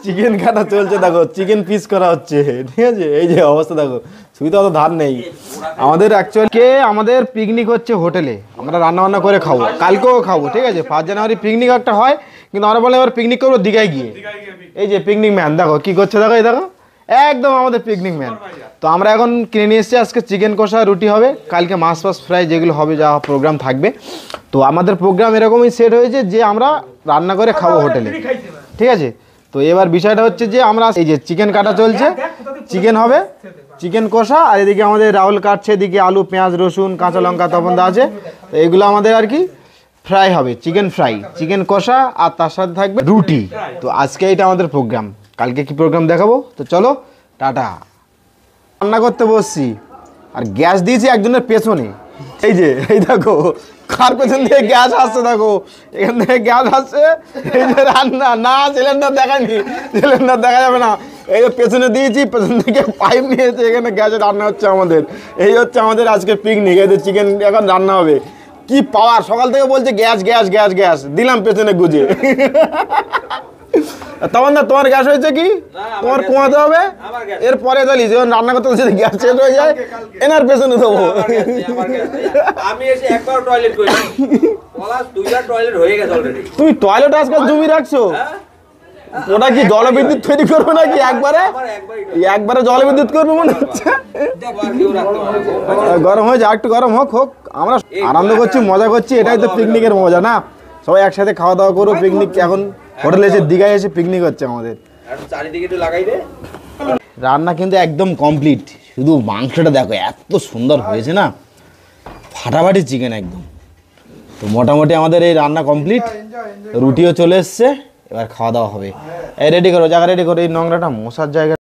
Chicken কাটা চলছে, দেখো চিকেন পিস করা হচ্ছে, ঠিক আছে। এই যে অবস্থা দেখো, সুবিধা অত ধার নেই আমাদের। অ্যাকচুয়ালি আমাদের পিকনিক হচ্ছে হোটেলে, আমরা রান্না বান্না করে খাবো, কালকেও খাবো, ঠিক আছে। 5 জানুয়ারি পিকনিক একটা হয়, কিন্তু আমরা বলে এবার পিকনিক করবো দীঘায় গিয়ে। এই যে পিকনিক ম্যান দেখো কি করছে, দেখো এই দেখো একদম আমাদের পিকনিক ম্যান। তো আমরা এখন কিনে নিয়ে এসেছি, আজকে চিকেন কষা রুটি হবে, কালকে মাছ ফাছ ফ্রাই যেগুলো হবে, যা প্রোগ্রাম থাকবে। তো আমাদের প্রোগ্রাম এরকমই সেট হয়েছে যে আমরা রান্না করে খাবো হোটেলে, ঠিক আছে। তো এবার বিষয়টা হচ্ছে যে আমরা এই যে চিকেন কাটা চলছে, চিকেন হবে, চিকেন কষা, আর এদিকে আমাদের রাহুল কাটছে, এদিকে আলু পেঁয়াজ রসুন কাঁচা লঙ্কা তপন দা আছে। তো এগুলো আমাদের আর কি ফ্রাই হবে, চিকেন ফ্রাই, চিকেন কষা, আর তার সাথে থাকবে রুটি। তো আজকে এটা আমাদের প্রোগ্রাম, কালকে কি প্রোগ্রাম দেখাবো। তো চলো টাটা। রান্না করতে বসছি, আর গ্যাস দিয়েছি একজনের পেছনে, এই যে এই দেখো কার পেছন থেকে গ্যাস আসছে, দেখো এখান থেকে গ্যাস আসছে। এই যে রান্না, না সিলিন্ডার দেখায়নি, সিলিন্ডার দেখা যাবে না। এই যে পেছনে দিয়েছি, পেছন থেকে পাইপ নিয়েছে, এখানে গ্যাসে রান্না হচ্ছে আমাদের। এই হচ্ছে আমাদের আজকে পিকনিক, এই যে চিকেন এখন রান্না হবে। কি পাওয়ার, সকাল থেকে বলছে গ্যাস গ্যাস গ্যাস গ্যাস, দিলাম পেছনে গুজে। তখন না তোমার গ্যাস হয়েছে কি, তোমার কমাতে হবে, এরপরে তাহলে যখন রান্না করতে যদি গ্যাস শেষ হয়ে যায় এনার পেছনে দেবো। আমি এসে একবার টয়লেট করেছি, প্লাস 2টা টয়লেট হয়ে গেছে অলরেডি। তুমি টয়লেট আজকাল জমি রাখছো, ওটা কি জলবিদ্যুৎ তৈরি করবে নাকি একবারে? একবারে জলবিদ্যুৎ করবে মনে হচ্ছে। গরম হয়ে যায়, একটু গরম হোক হোক, আমরা আনন্দ করছি, মজা করছি, এটাই তো পিকনিকের মজা না। সবাই একসাথে খাওয়া দাওয়া করবো, পিকনিক এখন হোটেলে এসে দীঘায় এসে পিকনিক হচ্ছে আমাদের। চারিদিকে একটু লাগাই দে। রান্না কিন্তু একদম কমপ্লিট, শুধু মাংসটা দেখো এত সুন্দর হয়েছে না, ফাটাফাটি চিকেন একদম। তো মোটামুটি আমাদের এই রান্না কমপ্লিট, রুটিও চলে এসছে, এবার খাওয়া দাওয়া হবে। এই রেডি করো, জায়গা রেডি করো, এই নোংরাটা মশার জায়গা।